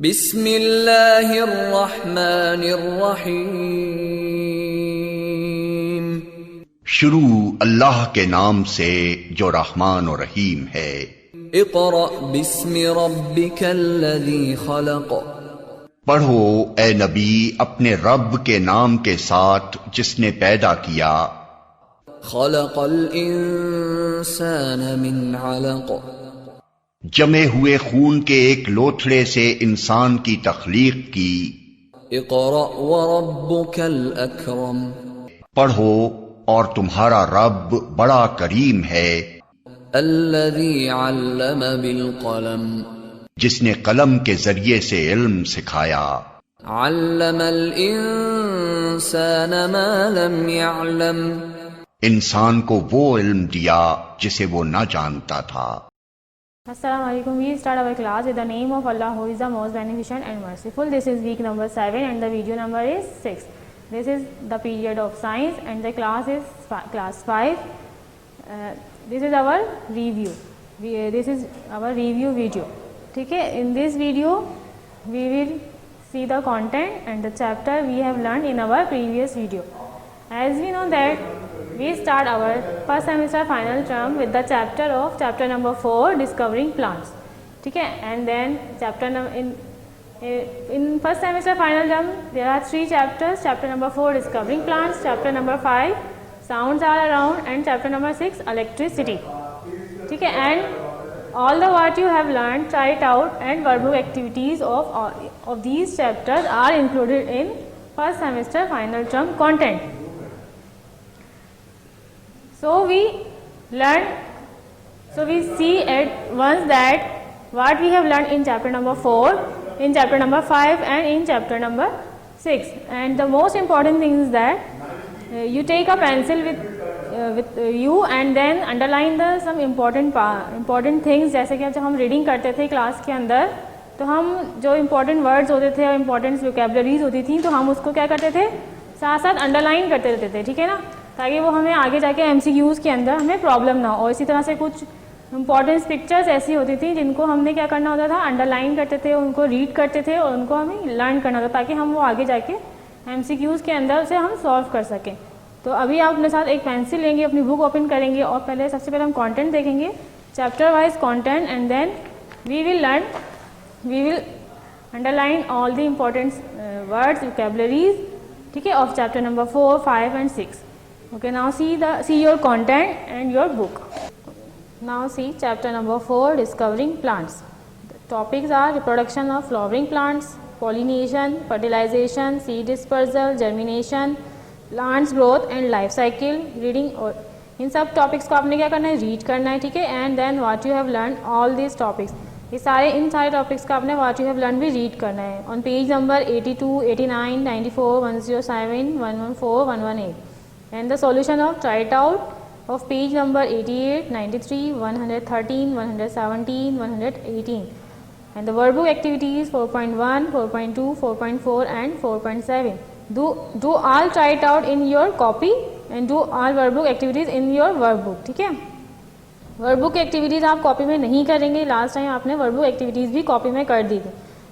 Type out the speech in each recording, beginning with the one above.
बिस्मिल्लाहिर्रहमानिर्रहीम। शुरू अल्लाह के नाम से जो रहमान और रहीम है। इक़रा बिस्मि रब्बिकल्लज़ी खलक़। पढ़ो ए नबी अपने रब के नाम के साथ जिसने पैदा किया। खलक़ल इंसान मिन अलक़। जमे हुए खून के एक लोथड़े से इंसान की तख्लीक की। इक़रा व रब्बुकल अकरम। पढ़ो और तुम्हारा रब बड़ा करीम है। अल्लज़ी अल्लम बिल क़लम। जिसने कलम के जरिए से इल्म सिखाया। अल्लमल इंसान मा लम यअलम। इंसान को वो इल्म दिया जिसे वो न जानता था। Assalamu alaikum. We start our class with the name of Allah who is the most beneficent and merciful. This is week number 7 and the video number is 6. This is the period of science and the class is class 5. This is our review. This is our review video. Okay, in this video we will see the content and the chapter we have learned in our previous video. As we know that we start our first semester final term with the chapter number 4 discovering plants. Okay, and then in first semester final term there are 3 chapters. Chapter number 4 discovering plants, chapter number 5 sounds are around, and chapter number 6 electricity. Okay, and all the what you have learned, try it out, and verbal activities of these chapters are included in first semester final term content. So we see at once that what we have learned in chapter number 4, in chapter number 5 and in chapter number 6. And the most important thing is that you take a pencil with you and then underline the some important things. जैसे कि जब हम reading करते थे class के अंदर, तो हम जो इम्पोर्टेंट वर्ड्स होते थे और इम्पोर्टेंट वोकैबुलरीज होती थी, तो हम उसको क्या करते थे, साथ साथ अंडरलाइन करते रहते थे. ठीक है ना, ताकि वो हमें आगे जाके एमसीक्यूज़ के अंदर हमें प्रॉब्लम ना हो. और इसी तरह से कुछ इंपॉर्टेंट पिक्चर्स ऐसी होती थी जिनको हमने क्या करना होता था, अंडरलाइन करते थे, उनको रीड करते थे और उनको हमें लर्न करना होता, ताकि हम वो आगे जाके एमसीक्यूज़ के अंदर उसे हम सॉल्व कर सकें. तो अभी आप अपने साथ एक पेंसिल लेंगे, अपनी बुक ओपन करेंगे और सबसे पहले हम कंटेंट देखेंगे, chapter wise content, and then we will underline all the important words, vocabularies, ठीक है, of chapter number 4, 5 and 6. Okay, now see your content and your book. Now see chapter number 4 discovering plants. The topics are reproduction of flowering plants, pollination, fertilization, seed dispersal, germination, plants growth and life cycle. Reading और इन सब topics को आपने क्या करना है, read करना है. ठीक है, and then what you have learn all this topics, इन सारे टॉपिक्स का आपने व्हाट यू हैव लर्न भी रीड करना है on page number 82, 89, 94, 107, 114, 118. And the solution of try it out of page number 88, 93, 113, 117, 118. And the workbook activities 4.1, 4.2, 4.4 and 4.7. Do all try it out in your copy and do all workbook activities in your workbook. ठीक है, workbook activities आप copy में नहीं करेंगे. Last time आपने workbook activities भी copy में कर दी थी,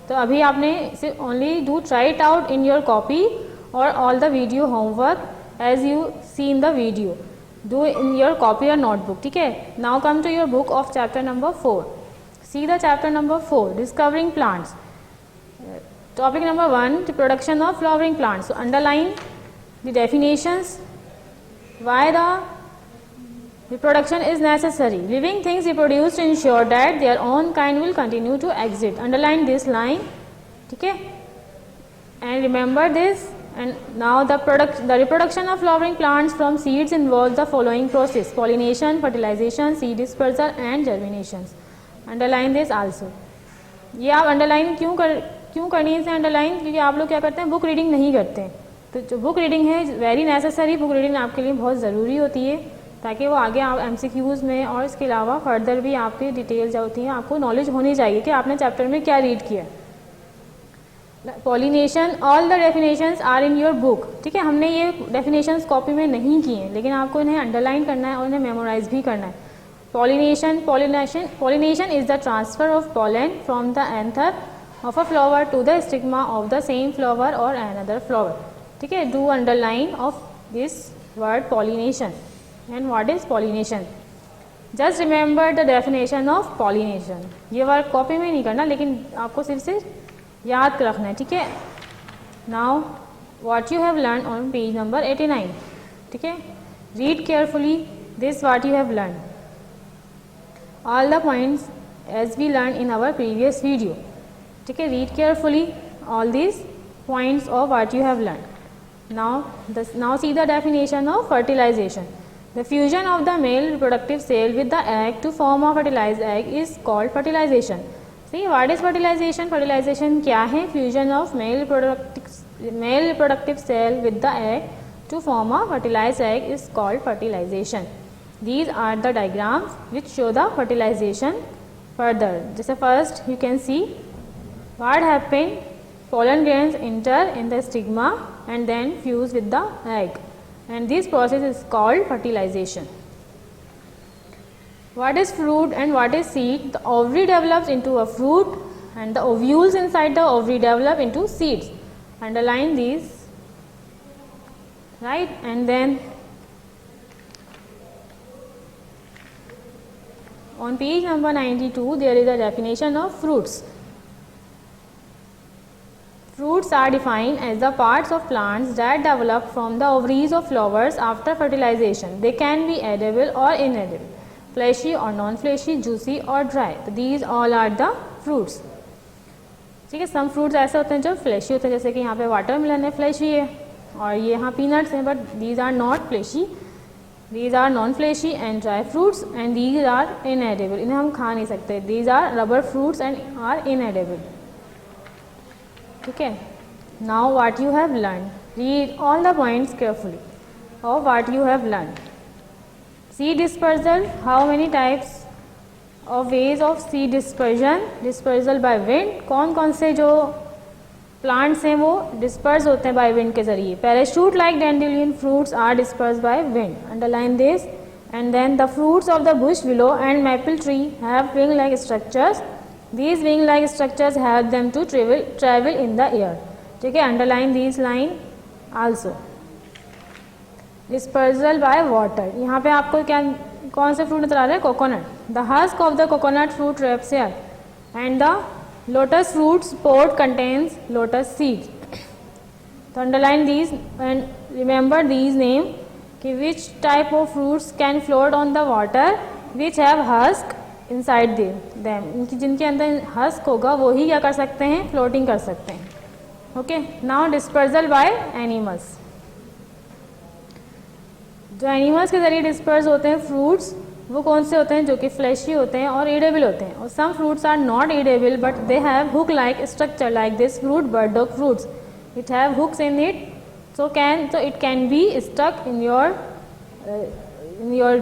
तो अभी आपने सिर्फ only do try it out in your copy और all the video homework as you see in the video do in your copy or notebook. ठीक है, now come to your book of chapter number 4. See the chapter number 4 discovering plants. Topic number 1 the production of flowering plants. So underline the definitions, why the reproduction is necessary. Living things reproduce to ensure that their own kind will continue to exist. Underline this line. ठीक है, and remember this. And now the reproduction of flowering plants from seeds involves the following process: pollination, fertilization, seed dispersal and germinations. Underline this also. ये आप underline क्यों करनी है इसे underline, क्योंकि आप लोग क्या करते हैं, बुक रीडिंग नहीं करते हैं. तो जो बुक रीडिंग है वेरी नेसेसरी, बुक रीडिंग आपके लिए बहुत ज़रूरी होती है, ताकि वो आगे आप एमसीक्यूज़ में और इसके अलावा फर्दर भी आपकी डिटेल्स जो होती हैं आपको नॉलेज होनी चाहिए कि आपने चैप्टर में क्या रीड किया. Pollination, all the definitions are in your book. ठीक है, हमने ये डेफिनेशंस कॉपी में नहीं किए हैं, लेकिन आपको इन्हें अंडरलाइन करना है और इन्हें मेमोराइज भी करना है. Pollination is the transfer of pollen from the anther of a flower to the stigma of the same flower और अनदर फ्लावर. ठीक है, do underline of this word pollination. And what is pollination? Just remember the definition of pollination. ये word copy में नहीं करना, लेकिन आपको सिर्फ से याद रखना है. ठीक है, now what you have learn on page number 89. ठीक है, read carefully this what you have learn. All the points as we learned in our previous video. ठीक है, read carefully all these points of what you have learned. Now see the definition of fertilization. The fusion of the male reproductive cell with the egg to form a fertilized egg is called fertilization. See, what is fertilization? Fertilization क्या है? Fusion of male reproductive cell with the egg to form a fertilized egg is called fertilization. These are the diagrams which show the fertilization further. जैसे first you can see what happened. Pollen grains enter in the stigma and then fuse with the egg, and this process is called fertilization. What is fruit and what is seed? The ovary develops into a fruit and the ovules inside the ovary develop into seeds. Underline these, right? And then on page number 92 there is a definition of fruits. Fruits are defined as the parts of plants that develop from the ovaries of flowers after fertilization. They can be edible or inedible, fleshy or non-fleshy, juicy or dry. These all are the fruits. ठीक है, some fruits ऐसे होते हैं जो fleshy होते हैं, जैसे कि यहाँ पे वाटरमेलन है, fleshy है, और ये यहाँ peanuts हैं, but these are not fleshy. These are non-fleshy and dry fruits, and these are inedible. इन्हें हम खा नहीं सकते. These are rubber fruits and are inedible. ठीक है. Now what you have learned. Read all the points carefully of what you have learned. Seed dispersal. How many types of ways of seed dispersion? Dispersal by wind. कौन कौन से जो plants हैं वो disperse होते हैं बाय विंड के जरिए? Parachute like dandelion fruits are disperse by wind. Underline this. And then the fruits of the bush willow and maple tree have wing like structures. These wing like structures help them to travel in the air. ठीक है, underline this line also. Dispersal by water. यहाँ पे आपको क्या कौन से fruit नजर आ रहा है? Coconut. The husk of the coconut fruit traps air and the lotus fruits pod contains lotus seeds. So underline these and remember these name कि which type of fruits can float on the water which have husk inside them. जिनके अंदर husk होगा वो ही क्या कर सकते हैं? floating कर सकते हैं. Okay, now dispersal by animals. जो animals के जरिए disperse होते हैं fruits, वो कौन से होते हैं? जो कि फ्लैशी होते हैं और एडेबल होते हैं. और some fruits are not edible but they have hook like structure like this fruit burdock fruits. It have hooks in it, so it can be stuck in your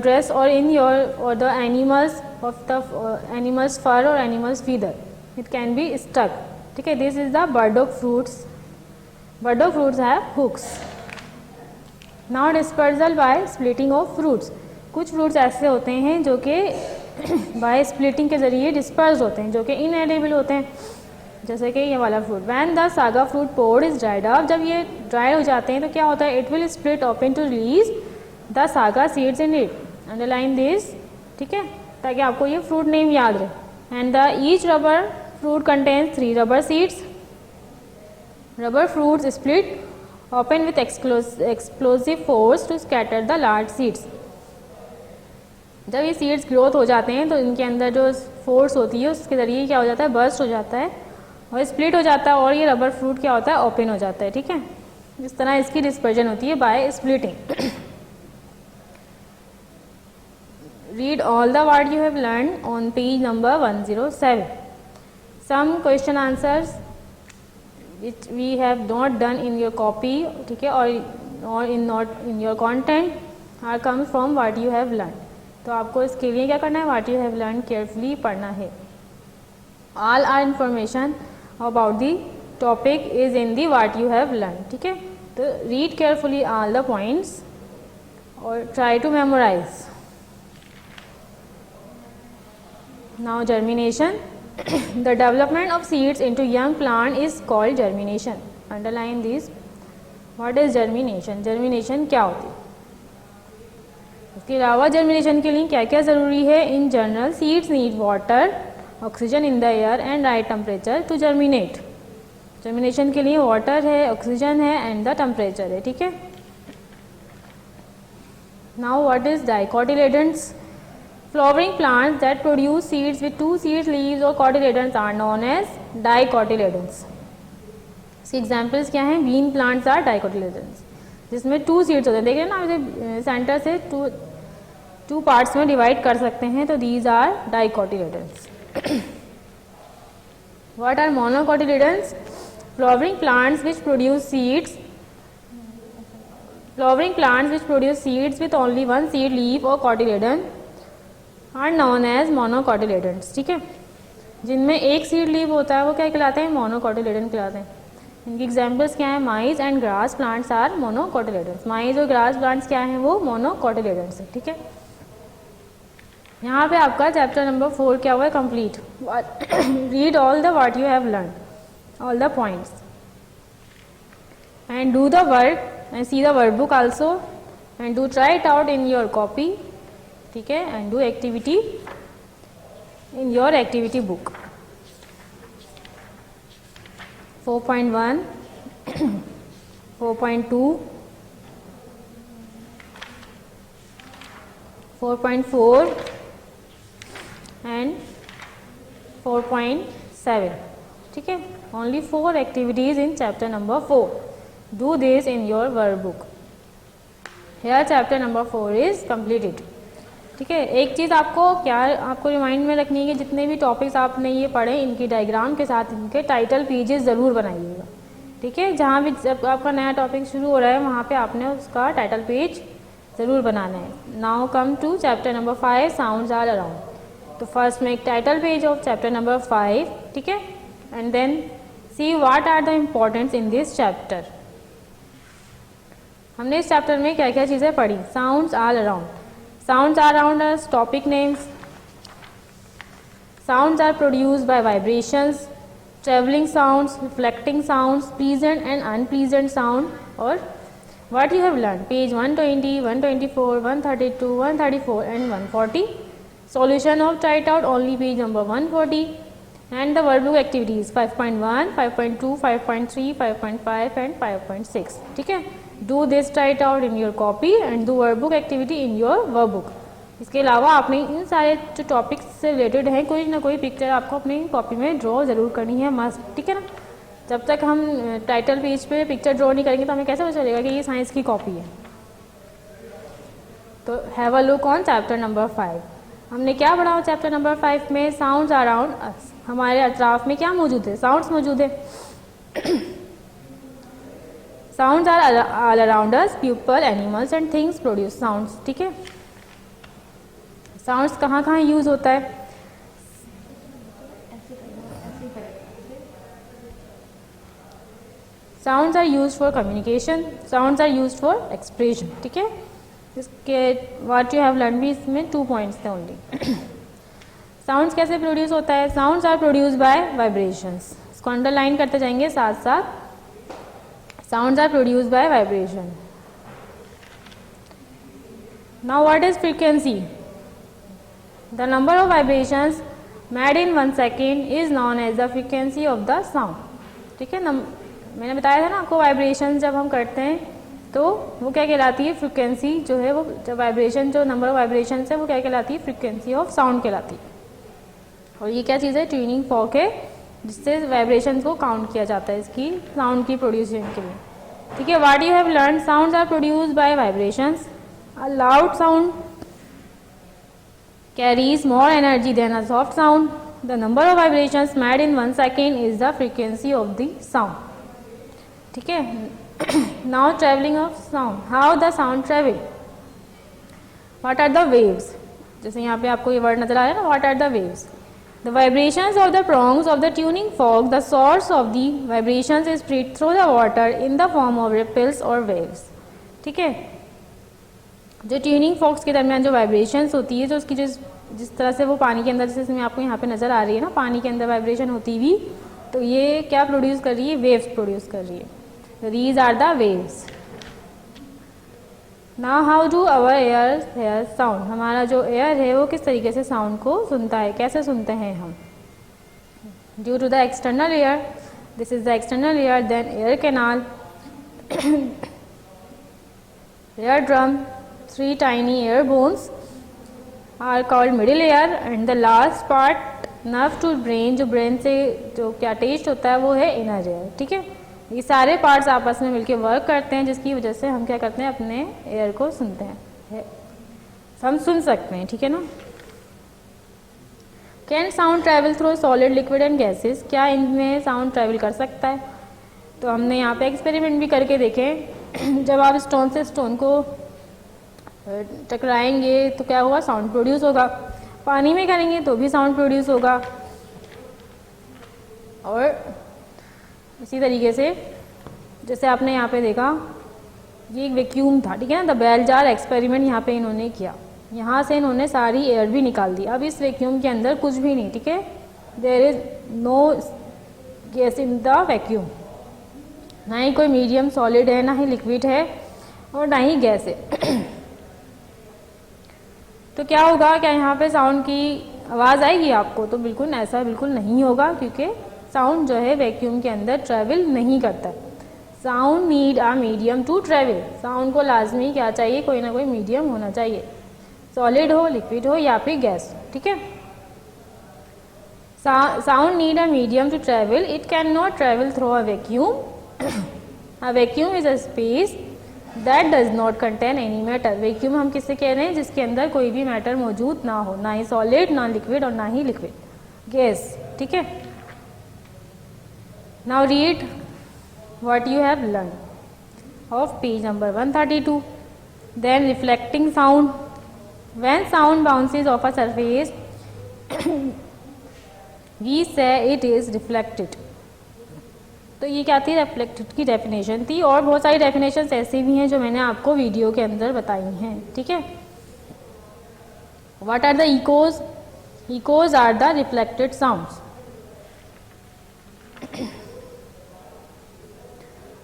dress or in your the animals of the animals fur or animals feather. It can be stuck. ठीक है, this is the burdock fruits. Burdock fruits have hooks. Now dispersal by splitting of fruits. कुछ fruits ऐसे होते हैं जो कि by splitting के जरिए डिस्पर्स होते हैं, जो कि इनएडिबल होते हैं, जैसे कि ये वाला fruit. When the saga fruit pod is dried up. जब ये ड्राई हो जाते हैं तो क्या होता है? It will split open to release the saga seeds in it. Underline this. ठीक है, ताकि आपको ये फ्रूट नेम याद रहे. And the each rubber fruit contains 3 rubber seeds. Rubber fruits split open with explosive force to scatter the large seeds. जब ये seeds growth हो जाते हैं तो इनके अंदर जो फोर्स होती है उसके ज़रिए क्या हो जाता है? बर्स्ट हो जाता है और स्प्लिट हो जाता है, और ये रबर फ्रूट क्या होता है? ओपन हो जाता है. ठीक है, इस तरह इसकी डिस्पर्जन होती है by splitting. Read all the word you have learn on page number 107. Some question answers which we have not done in your copy. ठीक है, और not in your content are come from what you have learn. तो आपको इसके लिए क्या करना है? What you have learn carefully पढ़ना है. All our information about the topic is in the what you have learn. ठीक है, तो read carefully all the points और try to memorize. Now germination. The development of seeds into young plant is called germination. Underline this. What is germination? Germination क्या होती है? इसके अलावा germination के लिए क्या क्या ज़रूरी है? In general seeds need water, oxygen in the air and right temperature to germinate. Germination के लिए वाटर है, ऑक्सीजन है एंड द टेम्परेचर है. ठीक है. Now what is dicotyledons? Flowering plants that produce seeds with 2 seeds, leaves और cotyledons are known as dicotyledons. इसके examples क्या हैं? बीन प्लांट्स आर डाइकोटिलेडन्स, जिसमें 2 सीड्स होते हैं. देखिए ना, इसे सेंटर से 2 पार्ट्स में डिवाइड कर सकते हैं, तो these are dicotyledons. What are monocotyledons? Flowering plants which produce seeds with only 1 seed, leaf or cotyledon are known as monocotyledons. ठीक है. जिनमें एक सीड लीव होता है वो क्या कहलाते हैं? मोनोकोटिलेडन कहलाते हैं. इनकी एग्जाम्पल्स क्या है? Maize and grass plants are monocotyledons. Maize और ग्रास प्लांट्स क्या हैं? वो मोनोकोटिलेडन्स है. ठीक है. यहाँ पे आपका चैप्टर नंबर 4 क्या हुआ है? Complete. Read all the what you have learn, all the points and do the work and see the workbook also and do try it out in your copy. ठीक है. and do activity in your activity book. 4.1 4.2 4.4 and 4.7. ठीक है. Only 4 activities in chapter number 4. Do this in your workbook. Here chapter number 4 is completed. ठीक है. एक चीज़ आपको remind में रखनी है कि जितने भी टॉपिक्स आपने ये पढ़े, इनकी डायग्राम के साथ इनके टाइटल पेजेस ज़रूर बनाइएगा. ठीक है. जहाँ भी जब आपका नया टॉपिक शुरू हो रहा है वहाँ पे आपने उसका टाइटल पेज ज़रूर बनाना है. Now come to chapter number 5, sounds are around. तो फर्स्ट में एक title page of chapter number 5. ठीक है. And then see what are the importance in this chapter. हमने इस चैप्टर में क्या क्या चीज़ें पढ़ी? Sounds all around. Sounds are around us, topic names. Sounds are produced by vibrations, travelling sounds, reflecting sounds, pleasant and unpleasant sound. और what you have learn, page 120, 124, 132, 134 and 140. Solution of try it out only page number 140. and the workbook activities 5.1, 5.2, 5.3, 5.5 and 5.6. ठीक है. do this, write out in your copy and do workbook activity in your workbook. इसके अलावा आपने इन सारे जो topics से related हैं कोई ना कोई पिक्चर आपको अपनी कॉपी में ड्रॉ ज़रूर करनी है, मस्ट. ठीक है ना. जब तक हम टाइटल पेज पे पिक्चर ड्रॉ नहीं करेंगे तो हमें कैसे पता चलेगा कि ये साइंस की कॉपी है? तो have a look on chapter number 5. हमने क्या पढ़ा चैप्टर नंबर 5 में? Sounds around us. हमारे अतराफ में क्या मौजूद है? साउंड्स मौजूद है. Sounds are all around us. People, animals and things produce sounds. ठीक है. साउंड्स कहाँ कहाँ यूज होता है? Sounds are use for communication. Sounds are use for expression. ठीक है. इसके व्हाट यू हैव लर्न भी इसमें 2 पॉइंट्स थे ओनली. साउंड्स कैसे प्रोड्यूस होता है? Sounds are produce by vibrations. इसको अंडरलाइन करते जाएंगे साथ साथ. Sounds are produce by vibration. Now what is frequency? The number of vibrations made in 1 second is known as the frequency of the sound. ठीक है. मैंने बताया था ना आपको, वाइब्रेशन जब हम करते हैं तो वो क्या कहलाती है? फ्रीक्वेंसी जो है वो, जब वाइब्रेशन जो नंबर ऑफ वाइब्रेशन है वो क्या कहलाती है? फ्रीक्वेंसी ऑफ साउंड कहलाती है. और ये क्या चीज़ है? ट्यूनिंग फॉर्क है जिससे वाइब्रेशन को काउंट किया जाता है इसकी साउंड की प्रोड्यूसिंग के लिए. ठीक है. What you have learn? Sounds are produced by vibrations. A loud sound carries more energy than a soft sound. The number of vibrations made in 1 second is the frequency of the sound. ठीक है. Now travelling of sound. How the sound travel? What are the waves? जैसे यहाँ पे आपको ये word नजर आ रहा है ना, what are the waves? The vibrations of the prongs of the tuning fork, the source of the vibrations is spread through the water in the form of ripples or waves. ठीक है. जो tuning fox के दरमियान जो vibrations होती है, जो उसकी जो जिस तरह से वो पानी के अंदर, जैसे आपको यहाँ पे नज़र आ रही है ना, पानी के अंदर वाइब्रेशन होती हुई, तो ये क्या प्रोड्यूस कर रही है? वेव्स प्रोड्यूस कर रही है। These are the waves. Now how do our ear hear sound, हमारा जो एयर है वो किस तरीके से साउंड को सुनता है, कैसे सुनते हैं हम? Due to the external ear, this is the external ear, then ear canal, ear drum, 3 tiny air bones are called middle ear, and the last part nerve to brain, जो ब्रेन से जो क्या टेस्ट होता है वो है inner air. ठीक है, ये सारे पार्ट्स आपस में मिलकर वर्क करते हैं, जिसकी वजह से हम क्या करते हैं? अपने एयर को सुनते हैं, हम सुन सकते हैं। ठीक है ना। Can sound travel through solid, liquid and gases, क्या इनमें साउंड ट्रैवल कर सकता है? तो हमने यहाँ पे एक्सपेरिमेंट भी करके देखे। जब आप स्टोन से स्टोन को टकराएंगे तो क्या होगा? साउंड प्रोड्यूस होगा। पानी में करेंगे तो भी साउंड प्रोड्यूस होगा। और इसी तरीके से जैसे आपने यहाँ पे देखा, ये एक वैक्यूम था, ठीक है ना। द बेल जार एक्सपेरिमेंट यहाँ पे इन्होंने किया, यहाँ से इन्होंने सारी एयर भी निकाल दी। अब इस वैक्यूम के अंदर कुछ भी नहीं, ठीक है, there is no gas in the vacuum, ना ही कोई मीडियम सॉलिड है, ना ही लिक्विड है, और ना ही गैस है। तो क्या होगा? क्या यहाँ पे साउंड की आवाज़ आएगी आपको? तो बिल्कुल ऐसा बिल्कुल नहीं होगा, क्योंकि साउंड जो है वैक्यूम के अंदर ट्रैवल नहीं करता। Sound need a medium to travel, sound को लाजमी क्या चाहिए? कोई ना कोई मीडियम होना चाहिए, सॉलिड हो, लिक्विड हो या फिर गैस। ठीक है, sound need a medium to travel, it can not travel through a vacuum. A vacuum is a space that does not contain any matter. Vacuum हम किससे कह रहे हैं? जिसके अंदर कोई भी मैटर मौजूद ना हो, ना ही सॉलिड, ना लिक्विड और ना ही लिक्विड गैस। ठीक है, now read what you have learned of page number 132. Then reflecting sound, when sound bounces off a surface we say it is reflected. तो ये क्या थी? रिफ्लेक्टेड की डेफिनेशन थी, और बहुत सारी डेफिनेशंस ऐसी भी हैं जो मैंने आपको वीडियो के अंदर बताई हैं। ठीक है, what are the echoes? Echoes are the reflected sounds.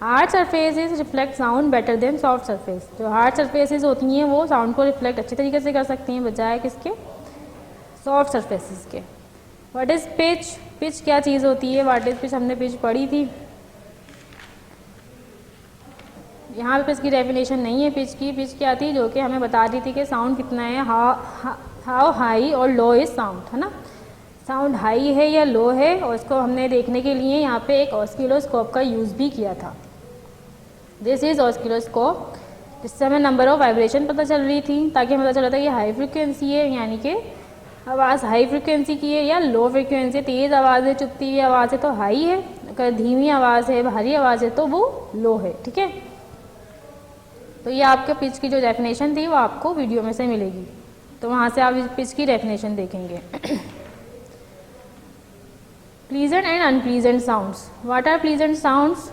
Hard surfaces reflect sound better than soft surface. जो हार्ड सरफेसेस होती हैं वो साउंड को रिफ्लेक्ट अच्छी तरीके से कर सकती हैं, बजाय किसके? सॉफ्ट सरफेसेस के। What is pitch? पिच क्या चीज़ होती है? व्हाट इज पिच हमने पिच पढ़ी थी, यहाँ पे इसकी डेफिनेशन नहीं है पिच की। पिच क्या थी? जो कि हमें बता दी थी कि साउंड कितना है, हाउ हाई और लो इज साउंड, है ना। साउंड हाई है या लो है, और इसको हमने देखने के लिए यहाँ पे एक ऑस्किलोस्कोप का यूज़ भी किया था। दिस इज ऑस्किलोस्कोप, जिससे हमें नंबर ऑफ वाइब्रेशन पता चल रही थी, ताकि हमें पता चला था कि हाई फ्रिक्वेंसी है, यानी कि आवाज़ हाई फ्रिक्वेंसी की है, या लो फ्रिक्वेंसी, तेज़ आवाज़ है, चुपती हुई आवाज़ है तो हाई है, अगर धीमी आवाज़ है, भारी आवाज़ है तो वो लो है। ठीक है, तो ये आपके पिच की जो डेफिनेशन थी वो आपको वीडियो में से मिलेगी, तो वहाँ से आप पिच की डेफिनेशन देखेंगे। Pleasant and unpleasant sounds. What are pleasant sounds?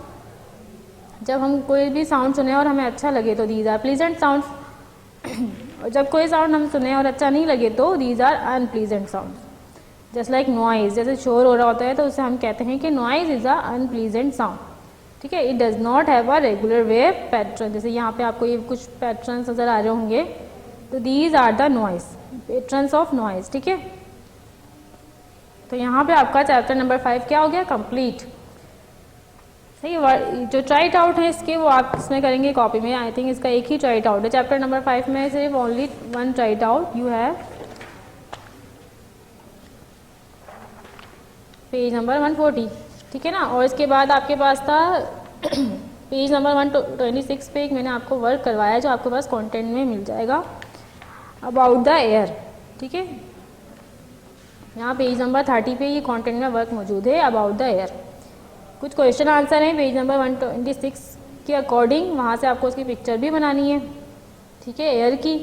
जब हम कोई भी साउंड सुने और हमें अच्छा लगे तो दीज आर प्लीजेंट साउंड्स, और जब कोई साउंड हम सुने और अच्छा नहीं लगे तो these are unpleasant sounds. Just like noise, जैसे शोर हो रहा होता है तो उसे हम कहते हैं कि noise is a unpleasant sound. ठीक है, it does not have a regular wave pattern. जैसे यहाँ पे आपको ये कुछ पैटर्न नजर आ रहे होंगे, तो these are the noise, patterns of noise. ठीक है, तो यहाँ पे आपका चैप्टर नंबर 5 क्या हो गया? कंप्लीट। सही, जो ट्राइट आउट है इसके वो आप इसमें करेंगे कॉपी में। आई थिंक इसका एक ही ट्राइट आउट है चैप्टर नंबर 5 में, सिर्फ only 1 try it out you have, page number 140। ठीक है ना, और इसके बाद आपके पास था पेज नंबर 126 पे एक मैंने आपको वर्क करवाया जो आपके पास कंटेंट में मिल जाएगा, अबाउट द एयर। ठीक है, यहाँ पेज नंबर 30 पे ये कंटेंट में वर्क मौजूद है, अबाउट द एयर। कुछ क्वेश्चन आंसर हैं पेज नंबर 126 के अकॉर्डिंग, वहाँ से आपको उसकी पिक्चर भी बनानी है। ठीक है, एयर की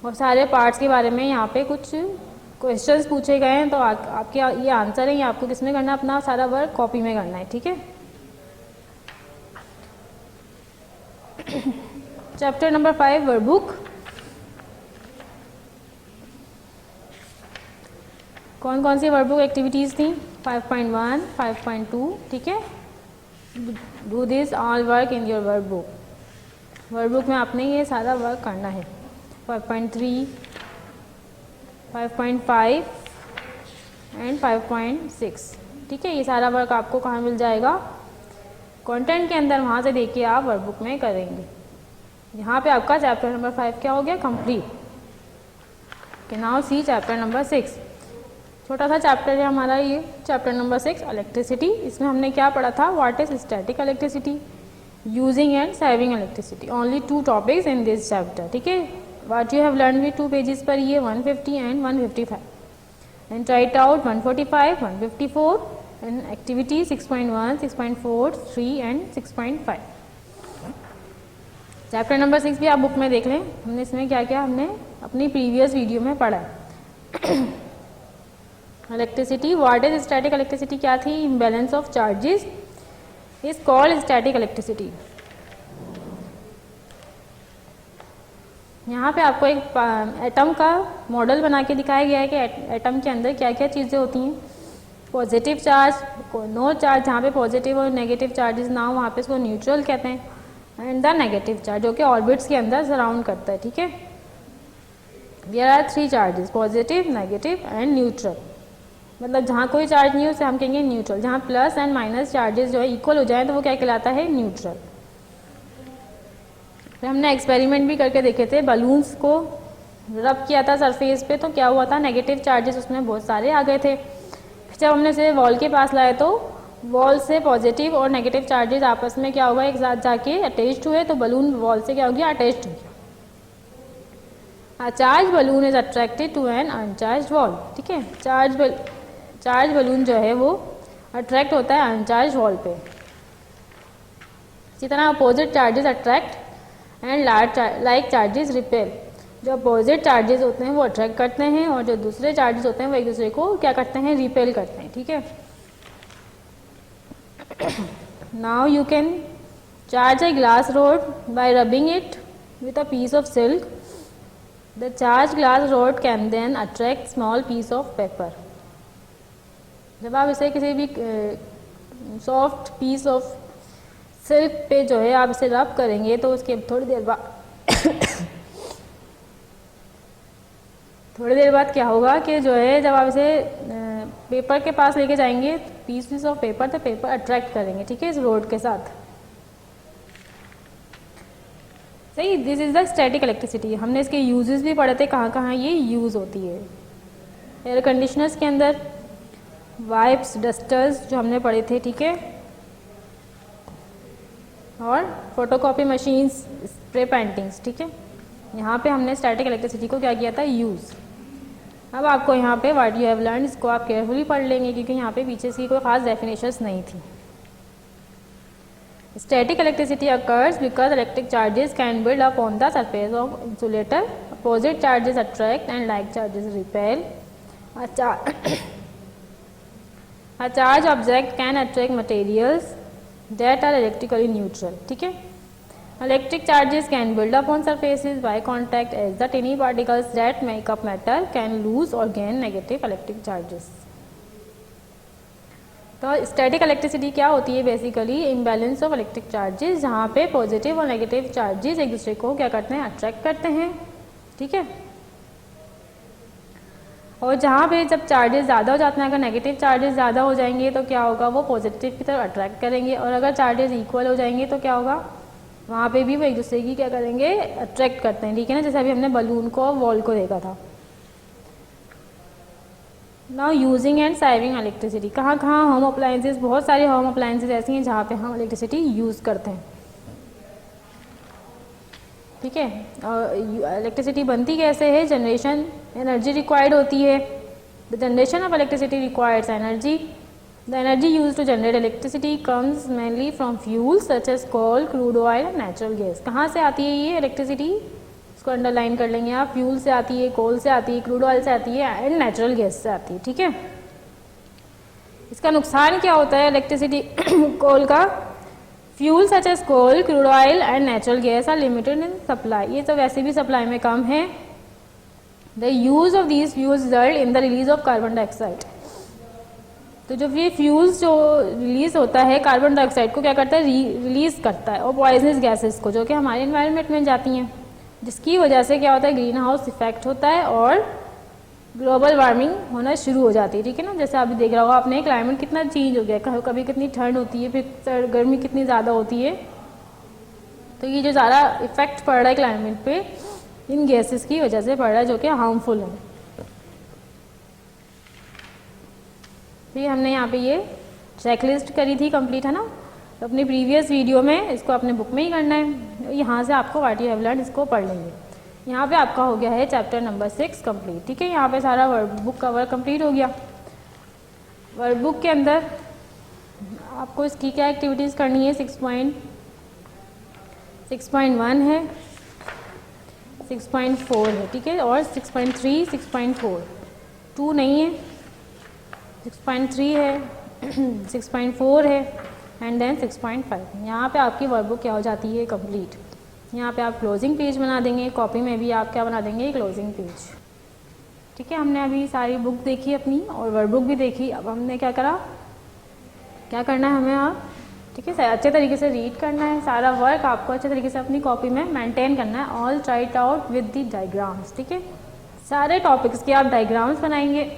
और सारे पार्ट्स के बारे में यहाँ पे कुछ क्वेश्चंस पूछे गए हैं, तो आपके ये आंसर है, ये आपको किसमें करना है? अपना सारा वर्क कॉपी में करना है। ठीक है, चैप्टर नंबर 5 वर्कबुक। कौन कौन सी वर्कबुक एक्टिविटीज़ थी? 5.1, 5.2, ठीक है। Do this all work in your workbook. Workbook में आपने ये सारा वर्क करना है। 5.3, 5.5 एंड 5.6, ठीक है। ये सारा वर्क आपको कहाँ मिल जाएगा? कंटेंट के अंदर, वहाँ से देख के आप वर्कबुक में करेंगे। यहाँ पे आपका चैप्टर नंबर 5 क्या हो गया? Complete. Okay, now see chapter number 6। छोटा सा चैप्टर है हमारा ये, चैप्टर नंबर 6, इलेक्ट्रिसिटी। इसमें हमने क्या पढ़ा था? What is static electricity, using and saving electricity. Only 2 topics in this chapter, ठीक है। What you have learn with 2 pages पर ये 150 and 155, and right out 145, 154 and activity 6.1, 6.4, 3 and 6.5। Chapter number 6 भी आप बुक में देख लें। हमने इसमें क्या क्या हमने अपनी प्रीवियस वीडियो में पढ़ा है। Electricity, what is static electricity क्या थी? Imbalance of charges is called static electricity. यहाँ पे आपको एक एटम का मॉडल बना के दिखाया गया है कि एटम के अंदर क्या क्या चीज़ें होती हैं। पॉजिटिव चार्ज, नो चार्ज, जहाँ पे पॉजिटिव और नेगेटिव चार्जेस ना हो वहाँ पे इसको न्यूट्रल कहते हैं। एंड द नेगेटिव चार्ज जो कि ऑर्बिट्स के अंदर सराउंड करता है, ठीक है। There are 3 charges, positive, negative and neutral. मतलब जहाँ कोई चार्ज नहीं है उसे हम कहेंगे न्यूट्रल। जहाँ प्लस एंड माइनस चार्जेस जो है इक्वल हो जाए तो वो क्या कहलाता है? न्यूट्रल। फिर हमने एक्सपेरिमेंट भी करके देखे थे, बलून्स को रब किया था सरफेस पे तो क्या हुआ था? नेगेटिव चार्जेस उसमें बहुत सारे आ गए थे। फिर जब हमने उसे वॉल के पास लाए तो वॉल से पॉजिटिव और नेगेटिव चार्जेस आपस में क्या हुआ? एक साथ जाके अटैच्ड हुए तो बलून वॉल से क्या हो गया? अटैच्ड हो गया। A charged balloon is attracted to an uncharged wall, ठीक है। चार्ज बलून जो है वो अट्रैक्ट होता है अनचार्ज वॉल पे। इसी तरह opposite charges attract and like charges repel. जो अपोजिट चार्जेस होते हैं वो अट्रैक्ट करते हैं और जो दूसरे चार्जेस होते हैं वो एक दूसरे को क्या करते हैं? रिपेल करते हैं, ठीक है। Now you can charge a glass rod by rubbing it with a piece of silk. The charged glass rod can then attract small piece of paper. जब आप इसे किसी भी सॉफ्ट पीस ऑफ सिल्क पे जो है आप इसे रब करेंगे तो उसके थोड़ी देर बाद क्या होगा कि जो है जब आप इसे पेपर के पास लेके जाएंगे पीसेस ऑफ पेपर तो पेपर अट्रैक्ट करेंगे, ठीक है, इस रोड के साथ। सही, this is the static electricity. हमने इसके यूजेस भी पढ़े थे, कहाँ कहाँ ये यूज़ होती है। एयर कंडीशनर्स के अंदर, वाइप्स, डस्टर्स जो हमने पढ़े थे, ठीक है, और फोटोकॉपी मशीन्स, स्प्रे पेंटिंग्स, ठीक है। यहाँ पे हमने स्टैटिक इलेक्ट्रिसिटी को क्या किया था? यूज़। अब आपको यहाँ पे व्हाट यू हैव लर्न इसको आप केयरफुली पढ़ लेंगे क्योंकि यहाँ पे पीछे से कोई खास डेफिनेशंस नहीं थी। Static electricity occurs because electric charges can build up on the surface of insulator. Opposite charges attract and like charges repel. A charged object can attract materials that are electrically neutral. ठीक है? Electric charges can build up on surfaces by contact as the tiny particles that make up matter can lose or gain negative electric charges. तो static electricity क्या होती है? Basically imbalance of electric charges, जहाँ पे positive और negative charges एक दूसरे को क्या करते हैं? अट्रैक्ट करते हैं, ठीक है। और जहाँ पे जब चार्जेस ज़्यादा हो जाते हैं, अगर नेगेटिव चार्जेस ज़्यादा हो जाएंगे तो क्या होगा? वो पॉजिटिव की तरफ अट्रैक्ट करेंगे, और अगर चार्जेस इक्वल हो जाएंगे तो क्या होगा? वहाँ पे भी वो एक दूसरे की क्या करेंगे? अट्रैक्ट करते हैं, ठीक है ना। जैसे अभी हमने बलून को और वॉल को देखा था। Now using and saving electricity, कहाँ कहाँ होम अप्लायंसेस, बहुत सारे होम अप्लायंसेस ऐसी हैं जहाँ पे हम इलेक्ट्रिसिटी यूज़ करते हैं, ठीक है। और इलेक्ट्रिसिटी बनती कैसे है? जनरेशन एनर्जी रिक्वायर्ड होती है। The generation of electricity requires energy. The energy use to generate electricity comes mainly from fuels such as coal, crude oil, natural gas. कहाँ से आती है ये इलेक्ट्रिसिटी? इसको अंडरलाइन कर लेंगे आप। फ्यूल से आती है, कोल से आती है, क्रूड ऑयल से आती है एंड नेचुरल गैस से आती है, ठीक है। इसका नुकसान क्या होता है इलेक्ट्रिसिटी कोल का? Fuel such as coal, crude oil and natural gas are limited in supply. ये तो वैसे भी सप्लाई में कम है, the use of these fuels result in the release of carbon dioxide. तो जो ये फ्यूल्स जो रिलीज होता है कार्बन डाइऑक्साइड को क्या करता है, रिलीज करता है, और पॉइजनस गैसेस को जो कि हमारे एनवायरनमेंट में जाती हैं, जिसकी वजह से क्या होता है, ग्रीन हाउस इफेक्ट होता है और ग्लोबल वार्मिंग होना शुरू हो जाती है। ठीक है ना, जैसे अभी देख रहा होगा आपने क्लाइमेट कितना चेंज हो गया, कभी कितनी ठंड होती है, फिर गर्मी कितनी ज़्यादा होती है। तो ये जो ज़्यादा इफेक्ट पड़ रहा है क्लाइमेट पे इन गैसेस की वजह से पड़ रहा है, जो कि हार्मफुल है। फिर हमने यहाँ पे ये चेकलिस्ट करी थी कंप्लीट, है ना। तो अपनी प्रीवियस वीडियो में इसको अपने बुक में ही करना है, यहाँ से आपको व्हाट यू हैव लर्न्ड इसको पढ़ लेंगे। यहाँ पे आपका हो गया है चैप्टर नंबर 6 कंप्लीट। ठीक है, यहाँ पे सारा वर्क बुक का वर्क कंप्लीट हो गया। वर्क बुक के अंदर आपको इसकी क्या एक्टिविटीज़ करनी है, 6.1 है, 6.4 है, ठीक है, और 6.3, 6.4, 2 नहीं है, 6.3 है, 6.4 है एंड देन 6.5। यहाँ पे आपकी वर्कबुक क्या हो जाती है, कंप्लीट। यहाँ पे आप क्लोजिंग पेज बना देंगे, कॉपी में भी आप क्या बना देंगे, क्लोजिंग पेज। ठीक है, हमने अभी सारी बुक देखी अपनी और वर्कबुक भी देखी। अब हमने क्या करा, क्या करना है हमें आप, ठीक है, अच्छे तरीके से रीड करना है, सारा वर्क आपको अच्छे तरीके से अपनी कॉपी में मेंटेन करना है। All right out with the diagrams. ठीक है, सारे टॉपिक्स के आप डायग्राम्स बनाएंगे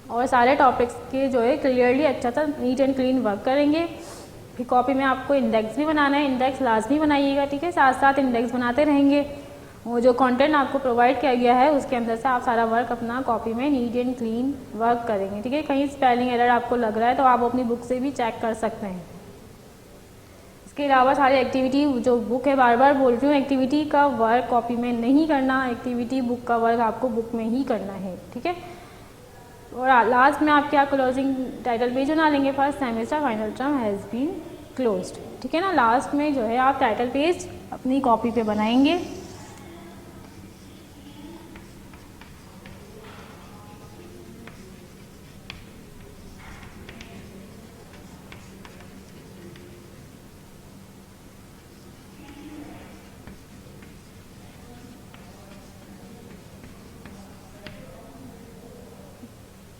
और सारे टॉपिक्स के जो है क्लियरली अच्छा सा नीट एंड क्लीन वर्क करेंगे। फिर कॉपी में आपको इंडेक्स भी बनाना है, इंडेक्स लाजमी बनाइएगा। ठीक है, साथ साथ इंडेक्स बनाते रहेंगे। वो जो कंटेंट आपको प्रोवाइड किया गया है उसके अंदर से आप सारा वर्क अपना कॉपी में नीट एंड क्लीन वर्क करेंगे। ठीक है, कहीं स्पेलिंग एरर आपको लग रहा है तो आप अपनी बुक से भी चेक कर सकते हैं। इसके अलावा सारी एक्टिविटी जो बुक है, बार बार बोल रही हूँ, एक्टिविटी का वर्क कॉपी में नहीं करना, एक्टिविटी बुक का वर्क आपको बुक में ही करना है। ठीक है, और लास्ट में आप क्या क्लोजिंग टाइटल पेज बना लेंगे, first semester final term has been closed. ठीक है ना, लास्ट में जो है आप टाइटल पेज अपनी कॉपी पे बनाएंगे।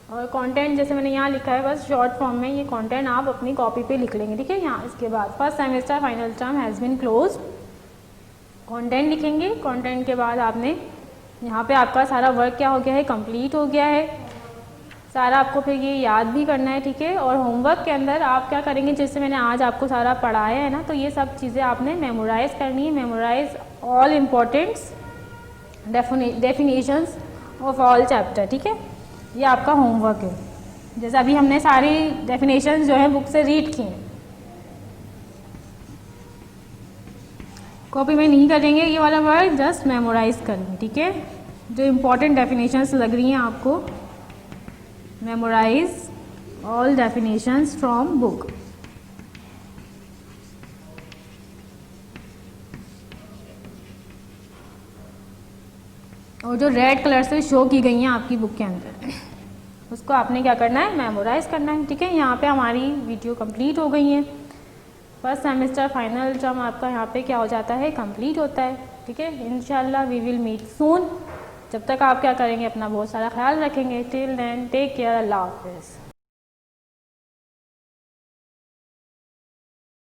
और कंटेंट जैसे मैंने यहाँ लिखा है, बस शॉर्ट फॉर्म में ये कंटेंट आप अपनी कॉपी पे लिख लेंगे। ठीक है, यहाँ इसके बाद first semester final term has been closed, content लिखेंगे। कंटेंट के बाद आपने यहाँ पे आपका सारा वर्क क्या हो गया है, कंप्लीट हो गया है सारा। आपको फिर ये याद भी करना है। ठीक है, और होमवर्क के अंदर आप क्या करेंगे, जैसे मैंने आज आपको सारा पढ़ाया है ना, तो ये सब चीज़ें आपने मेमोराइज करनी है। Memorise all importants definitions of all chapter. ठीक है, ये आपका होमवर्क है। जैसे अभी हमने सारी डेफिनेशंस जो है बुक से रीड की हैं, कॉपी में नहीं करेंगे ये वाला वर्क, जस्ट मेमोराइज करेंगे। ठीक है, जो इम्पोर्टेंट डेफिनेशंस लग रही हैं आपको, memorise all definitions from book. और जो रेड कलर से शो की गई हैं आपकी बुक के अंदर, उसको आपने क्या करना है, मेमोराइज करना है। ठीक है, यहाँ पे हमारी वीडियो कंप्लीट हो गई है। फर्स्ट सेमेस्टर फाइनल टर्म आपका यहाँ पे क्या हो जाता है, कंप्लीट होता है। ठीक है, इंशाल्लाह वी विल मीट सून। जब तक आप क्या करेंगे, अपना बहुत सारा ख्याल रखेंगे। टिल देन टेक केयर, अल्लाह हाफिज़।